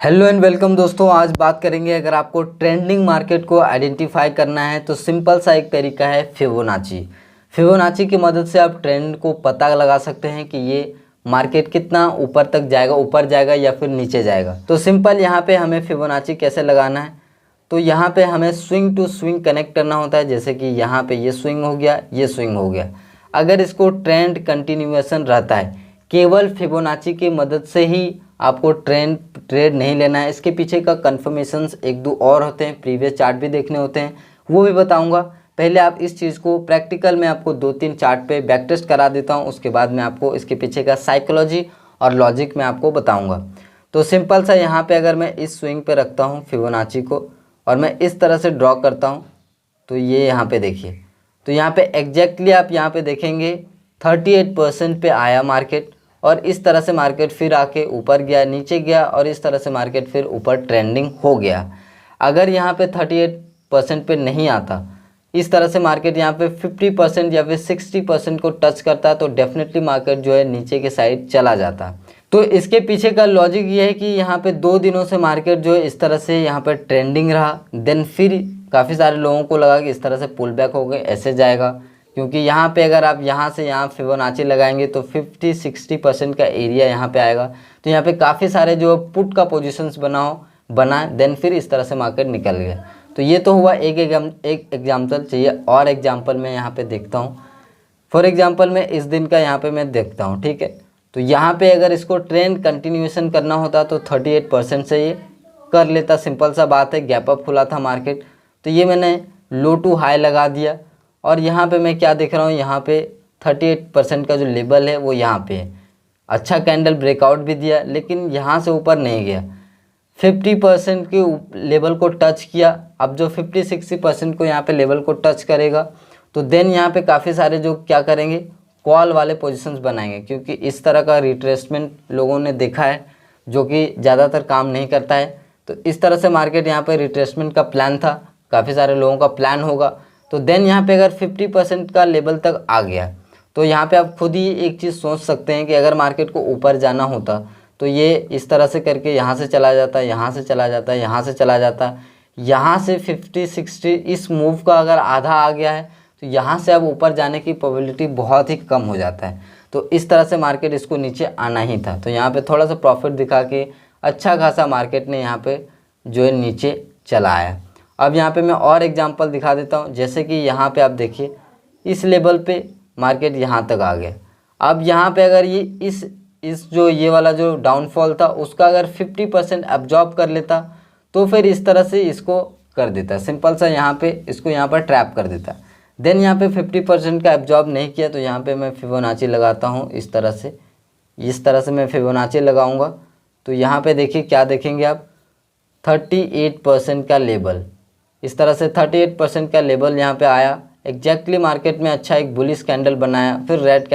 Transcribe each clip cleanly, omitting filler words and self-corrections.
Hello and welcome दोस्तों। आज बात करेंगे, अगर आपको ट्रेंडिंग मार्केट को आइडेंटिफाई करना है तो सिंपल सा एक तरीका है फिबोनाची। फिबोनाची की मदद से आप ट्रेंड को पता लगा सकते हैं कि ये मार्केट कितना ऊपर तक जाएगा, ऊपर जाएगा या फिर नीचे जाएगा। तो सिंपल यहाँ पे हमें फिबोनाची कैसे लगाना है, तो यहाँ पे हमें स्विंग टू स्विंग कनेक्ट करना होता है। जैसे कि यहाँ पे ये स्विंग हो गया, ये स्विंग हो गया। अगर इसको ट्रेंड कंटिन्यूएशन रहता है, केवल फिबोनाची की मदद से ही आपको ट्रेड नहीं लेना है। इसके पीछे का कन्फर्मेशंस एक दो और होते हैं, प्रीवियस चार्ट भी देखने होते हैं, वो भी बताऊंगा। पहले आप इस चीज़ को प्रैक्टिकल में आपको 2-3 चार्ट पे बैक टेस्ट करा देता हूं, उसके बाद मैं आपको इसके पीछे का साइकोलॉजी और लॉजिक में आपको बताऊंगा। तो सिंपल सा यहाँ पे अगर मैं इस स्विंग पे रखता हूँ फिबोनाची को और मैं इस तरह से ड्रॉ करता हूँ, तो ये यहाँ पे देखिए, तो यहाँ पे एग्जैक्टली आप यहाँ पे देखेंगे 38% पे आया मार्केट, और इस तरह से मार्केट फिर आके ऊपर गया, नीचे गया, और इस तरह से मार्केट फिर ऊपर ट्रेंडिंग हो गया। अगर यहाँ पे 38% पे नहीं आता, इस तरह से मार्केट यहाँ पे 50% या फिर 60% को टच करता, तो डेफिनेटली मार्केट जो है नीचे के साइड चला जाता। तो इसके पीछे का लॉजिक ये है कि यहाँ पे 2 दिनों से मार्केट जो है इस तरह से यहाँ पे ट्रेंडिंग रहा। देन फिर काफ़ी सारे लोगों को लगा कि इस तरह से पुल बैक हो गए, ऐसे जाएगा, क्योंकि यहाँ पे अगर आप यहाँ से यहाँ फिबोनाची लगाएंगे तो 50-60% का एरिया यहाँ पे आएगा। तो यहाँ पे काफ़ी सारे जो पुट का पोजीशंस बना देन फिर इस तरह से मार्केट निकल गया। तो ये तो हुआ एक एग्जाम्पल। चाहिए और एग्जाम्पल मैं यहाँ पे देखता हूँ। फॉर एग्जाम्पल मैं इस दिन का यहाँ पे मैं देखता हूँ, ठीक है। तो यहाँ पे अगर इसको ट्रेंड कंटिन्यूएशन करना होता तो 38% से ये कर लेता, सिंपल सा बात है। गैप अप खुला था मार्केट, तो ये मैंने लो टू हाई लगा दिया, और यहाँ पे मैं क्या देख रहा हूँ, यहाँ पे 38% का जो लेवल है वो यहाँ पे है। अच्छा कैंडल ब्रेकआउट भी दिया, लेकिन यहाँ से ऊपर नहीं गया। 50% के लेवल को टच किया। अब जो 50-60% को यहाँ पे लेवल को टच करेगा, तो देन यहाँ पे काफ़ी सारे जो क्या करेंगे, कॉल वाले पोजीशंस बनाएंगे, क्योंकि इस तरह का रिट्रेसमेंट लोगों ने देखा है जो कि ज़्यादातर काम नहीं करता है। तो इस तरह से मार्केट यहाँ पे रिट्रेसमेंट का प्लान था, काफ़ी सारे लोगों का प्लान होगा। तो देन यहाँ पे अगर 50% का लेवल तक आ गया, तो यहाँ पे आप खुद ही एक चीज़ सोच सकते हैं कि अगर मार्केट को ऊपर जाना होता तो ये इस तरह से करके यहाँ से चला जाता, यहाँ से चला जाता, यहाँ से चला जाता, यहाँ से 50-60 इस मूव का अगर आधा आ गया है, तो यहाँ से अब ऊपर जाने की प्रोबेबिलिटी बहुत ही कम हो जाता है। तो इस तरह से मार्केट इसको नीचे आना ही था। तो यहाँ पे थोड़ा सा प्रॉफिट दिखा के अच्छा खासा मार्केट ने यहाँ पे जो है नीचे चला आया। अब यहाँ पे मैं और एग्जांपल दिखा देता हूँ। जैसे कि यहाँ पे आप देखिए, इस लेवल पे मार्केट यहाँ तक आ गया। अब यहाँ पे अगर ये इस जो ये वाला जो डाउनफॉल था उसका अगर 50% एब्जॉर्ब कर लेता, तो फिर इस तरह से इसको कर देता, सिंपल सा यहाँ पे इसको यहाँ पर ट्रैप कर देता। देन यहाँ पे 50% का एब्जॉर्ब नहीं किया, तो यहाँ पे मैं फिबोनाची लगाता हूँ इस तरह से मैं फिबोनाची लगाऊंगा। तो यहाँ पे देखिए क्या देखेंगे आप, 38% का लेवल, इस तरह से 38% का लेवल यहाँ पे आया। एग्जैक्टली मार्केट में अच्छा एक बुलिश कैंडल बनाया, फिर रेड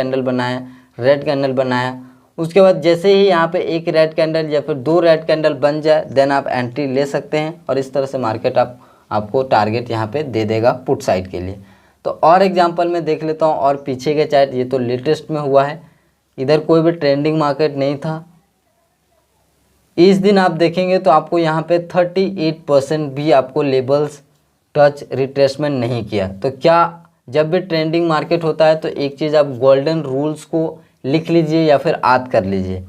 कैंडल बनाया। उसके बाद जैसे ही यहाँ पे एक रेड कैंडल या फिर 2 रेड कैंडल बन जाए, देन आप एंट्री ले सकते हैं, और इस तरह से मार्केट आपको टारगेट यहाँ पे दे देगा पुट साइड के लिए। तो और एग्जांपल में देख लेता हूँ, और पीछे के चार्ट, ये तो लेटेस्ट में हुआ है, इधर कोई भी ट्रेंडिंग मार्केट नहीं था। इस दिन आप देखेंगे तो आपको यहाँ पे 38% भी आपको लेवल्स टच रिट्रेसमेंट नहीं किया। तो क्या, जब भी ट्रेंडिंग मार्केट होता है तो एक चीज़ आप गोल्डन रूल्स को लिख लीजिए या फिर याद कर लीजिए,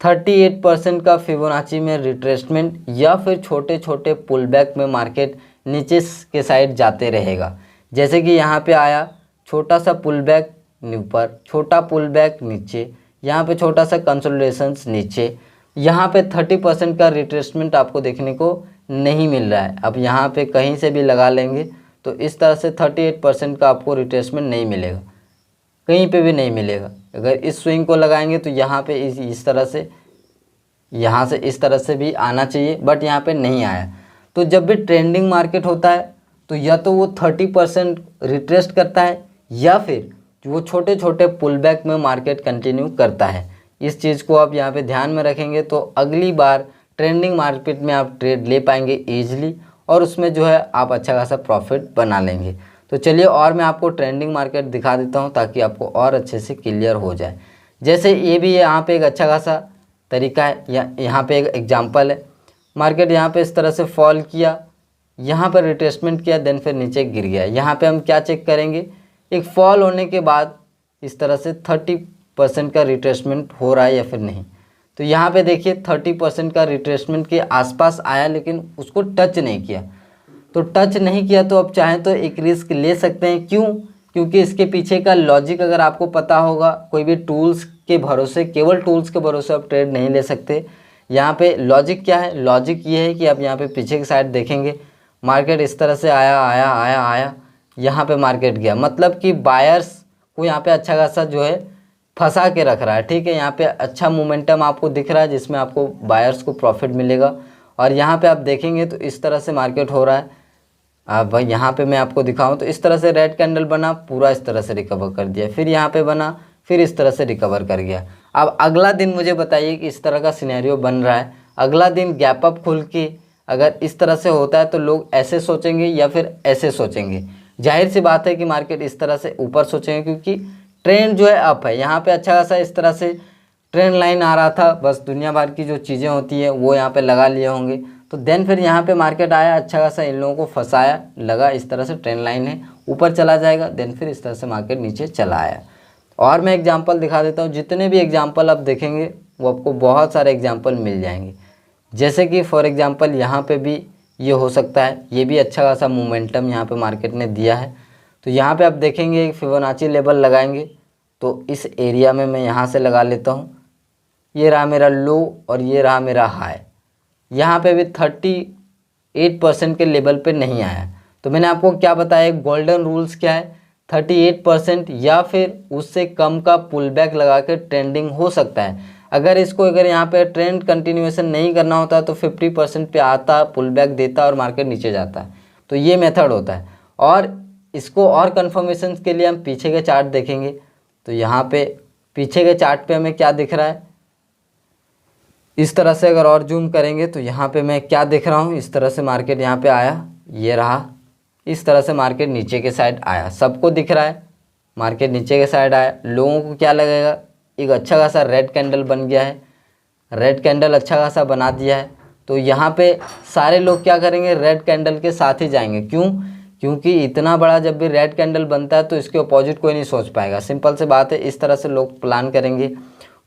38% का फिबोनाची में रिट्रेसमेंट या फिर छोटे छोटे पुल बैक में मार्केट नीचे के साइड जाते रहेगा। जैसे कि यहाँ पे आया, छोटा सा पुल बैक ऊपर, छोटा पुल बैक नीचे, यहाँ पे छोटा सा कंसोलिडेशंस नीचे, यहाँ पे 30% का रिट्रेसमेंट आपको देखने को नहीं मिल रहा है। अब यहाँ पे कहीं से भी लगा लेंगे तो इस तरह से 38% का आपको रिट्रेसमेंट नहीं मिलेगा, कहीं पे भी नहीं मिलेगा। अगर इस स्विंग को लगाएंगे तो यहाँ पे इस तरह से, यहाँ से इस तरह से भी आना चाहिए, बट यहाँ पे नहीं आया। तो जब भी ट्रेंडिंग मार्केट होता है तो या तो वो 30% रिट्रेस्ट करता है, या फिर वो छोटे छोटे पुल बैक में मार्केट कंटिन्यू करता है। इस चीज़ को आप यहाँ पे ध्यान में रखेंगे तो अगली बार ट्रेंडिंग मार्केट में आप ट्रेड ले पाएंगे ईजिली, और उसमें जो है आप अच्छा खासा प्रॉफिट बना लेंगे। तो चलिए और मैं आपको ट्रेंडिंग मार्केट दिखा देता हूँ ताकि आपको और अच्छे से क्लियर हो जाए। जैसे ये भी यहाँ पे एक अच्छा खासा तरीका है, यहाँ पे एक एग्जांपल है। मार्केट यहाँ पे इस तरह से फॉल किया, यहाँ पर रिट्रेसमेंट किया, देन फिर नीचे गिर गया। यहाँ पे हम क्या चेक करेंगे, एक फॉल होने के बाद इस तरह से 30% का रिट्रेसमेंट हो रहा है या फिर नहीं। तो यहाँ पे देखिए 30% का रिट्रेसमेंट के आसपास आया, लेकिन उसको टच नहीं किया। तो टच नहीं किया तो अब चाहें तो एक रिस्क ले सकते हैं। क्यों? क्योंकि इसके पीछे का लॉजिक अगर आपको पता होगा, कोई भी टूल्स के भरोसे, केवल टूल्स के भरोसे आप ट्रेड नहीं ले सकते। यहाँ पे लॉजिक क्या है? लॉजिक ये है कि आप यहाँ पे पीछे की साइड देखेंगे, मार्केट इस तरह से आया आया आया आया, यहाँ पे मार्केट गया, मतलब कि बायर्स को यहाँ पे अच्छा खासा जो है फंसा के रख रहा है। ठीक है, यहाँ पे अच्छा मोमेंटम आपको दिख रहा है जिसमें आपको बायर्स को प्रॉफिट मिलेगा। और यहाँ पे आप देखेंगे तो इस तरह से मार्केट हो रहा है। अब भाई यहाँ पे मैं आपको दिखाऊं तो इस तरह से रेड कैंडल बना, पूरा इस तरह से रिकवर कर दिया, फिर यहाँ पे बना, फिर इस तरह से रिकवर कर गया। अब अगला दिन मुझे बताइए कि इस तरह का सिनेरियो बन रहा है, अगला दिन गैप अप खुल के अगर इस तरह से होता है तो लोग ऐसे सोचेंगे या फिर ऐसे सोचेंगे। जाहिर सी बात है कि मार्केट इस तरह से ऊपर सोचेंगे, क्योंकि ट्रेंड जो है अप है। यहाँ पे अच्छा खासा इस तरह से ट्रेंड लाइन आ रहा था, बस दुनिया भर की जो चीज़ें होती है वो यहाँ पे लगा लिए होंगे। तो देन फिर यहाँ पे मार्केट आया, अच्छा खासा इन लोगों को फंसाया, लगा इस तरह से ट्रेंड लाइन है, ऊपर चला जाएगा, देन फिर इस तरह से मार्केट नीचे चला आया। और मैं एग्जांपल दिखा देता हूँ, जितने भी एग्जांपल आप देखेंगे वो आपको बहुत सारे एग्जांपल मिल जाएंगे। जैसे कि फॉर एग्जांपल यहाँ पे भी ये हो सकता है, ये भी अच्छा खासा मोमेंटम यहाँ पे मार्केट ने दिया है। तो यहाँ पे आप देखेंगे फिबोनाची लेवल लगाएंगे, तो इस एरिया में मैं यहाँ से लगा लेता हूँ, ये रहा मेरा लो और ये रहा मेरा हाई। यहाँ पे भी 38% के लेवल पे नहीं आया। तो मैंने आपको क्या बताया, गोल्डन रूल्स क्या है, 38% या फिर उससे कम का पुल बैक लगा के ट्रेंडिंग हो सकता है। अगर यहाँ पे ट्रेंड कंटिन्यूएशन नहीं करना होता तो 50% पे आता, पुल बैक देता और मार्केट नीचे जाता है। तो ये मेथड होता है। और इसको और कन्फर्मेशन के लिए हम पीछे के चार्ट देखेंगे। तो यहाँ पे पीछे के चार्ट पे हमें क्या दिख रहा है, इस तरह से अगर और जूम करेंगे तो यहाँ पे मैं क्या देख रहा हूँ, इस तरह से मार्केट यहाँ पे आया, ये रहा, इस तरह से मार्केट नीचे के साइड आया, सबको दिख रहा है मार्केट नीचे के साइड आया। लोगों को क्या लगेगा, एक अच्छा खासा रेड कैंडल बन गया है, रेड कैंडल अच्छा खासा बना दिया है। तो यहाँ पे सारे लोग क्या करेंगे, रेड कैंडल के साथ ही जाएंगे। क्यों? क्योंकि इतना बड़ा जब भी रेड कैंडल बनता है तो इसके अपोजिट कोई नहीं सोच पाएगा। सिंपल सी बात है, इस तरह से लोग प्लान करेंगे,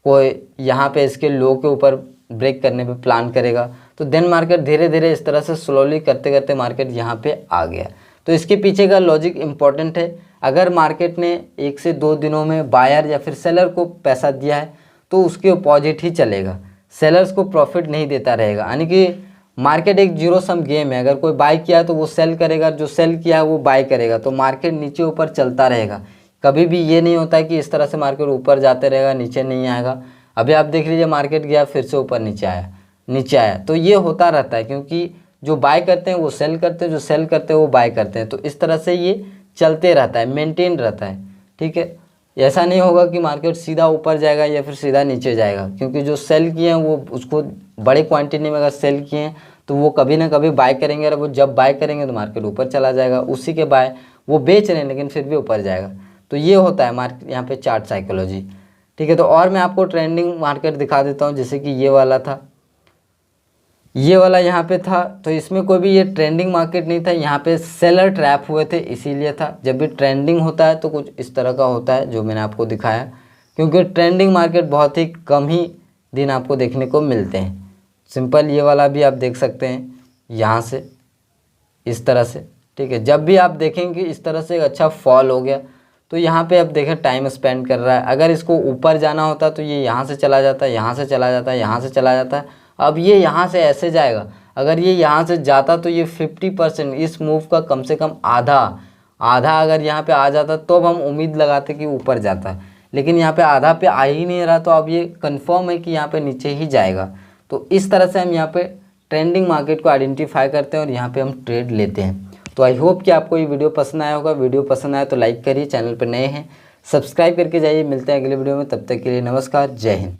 कोई यहाँ पे इसके लो के ऊपर ब्रेक करने पे प्लान करेगा। तो देन मार्केट धीरे धीरे इस तरह से स्लोली करते करते मार्केट यहाँ पे आ गया। तो इसके पीछे का लॉजिक इम्पॉर्टेंट है। अगर मार्केट ने 1 से 2 दिनों में बायर या फिर सेलर को पैसा दिया है तो उसके अपोजिट ही चलेगा, सेलर्स को प्रॉफिट नहीं देता रहेगा। यानी कि मार्केट एक जीरो सम गेम है, अगर कोई बाय किया तो वो सेल करेगा, जो सेल किया है वो बाय करेगा, तो मार्केट नीचे ऊपर चलता रहेगा। कभी भी ये नहीं होता है कि इस तरह से मार्केट ऊपर जाते रहेगा नीचे नहीं आएगा। अभी आप देख लीजिए मार्केट गया फिर से ऊपर नीचे आया, तो ये होता रहता है, क्योंकि जो बाय करते हैं वो सेल करते हैं, जो सेल करते हैं वो बाय करते हैं। तो इस तरह से ये चलते रहता है, मेंटेन रहता है। ठीक है, ऐसा नहीं होगा कि मार्केट सीधा ऊपर जाएगा या फिर सीधा नीचे जाएगा, क्योंकि जो सेल किए हैं वो उसको बड़े क्वांटिटी में अगर सेल किए हैं तो वो कभी ना कभी बाय करेंगे, और वो जब बाय करेंगे तो मार्केट ऊपर चला जाएगा। उसी के बाय वो बेच रहे हैं लेकिन फिर भी ऊपर जाएगा। तो ये होता है मार्केट यहाँ पे चार्ट साइकोलॉजी। ठीक है, तो और मैं आपको ट्रेंडिंग मार्केट दिखा देता हूँ। जैसे कि ये वाला था, ये वाला यहाँ पे था, तो इसमें कोई भी ये ट्रेंडिंग मार्केट नहीं था, यहाँ पे सेलर ट्रैप हुए थे इसीलिए था। जब भी ट्रेंडिंग होता है तो कुछ इस तरह का होता है जो मैंने आपको दिखाया, क्योंकि ट्रेंडिंग मार्केट बहुत ही कम ही दिन आपको देखने को मिलते हैं। सिंपल ये वाला भी आप देख सकते हैं यहाँ से इस तरह से। ठीक है, जब भी आप देखेंगे इस तरह से एक अच्छा फॉल हो गया तो यहाँ पे आप देखें टाइम स्पेंड कर रहा है। अगर इसको ऊपर जाना होता तो ये यहाँ से चला जाता है, यहाँ से चला जाता है, यहाँ से चला जाता है। अब ये यहाँ से ऐसे जाएगा, अगर ये यहाँ से जाता तो ये 50% इस मूव का कम से कम आधा अगर यहाँ पे आ जाता तो अब हम उम्मीद लगाते कि ऊपर जाता है, लेकिन यहाँ पे आधा पे आ ही नहीं रहा। तो अब ये कंफर्म है कि यहाँ पे नीचे ही जाएगा। तो इस तरह से हम यहाँ पे ट्रेंडिंग मार्केट को आइडेंटिफाई करते हैं और यहाँ पे हम ट्रेड लेते हैं। तो आई होप कि आपको ये वीडियो पसंद आया होगा। वीडियो पसंद आया तो लाइक करिए, चैनल पर नए हैं सब्सक्राइब करके जाइए। मिलते हैं अगले वीडियो में, तब तक के लिए नमस्कार, जय हिंद।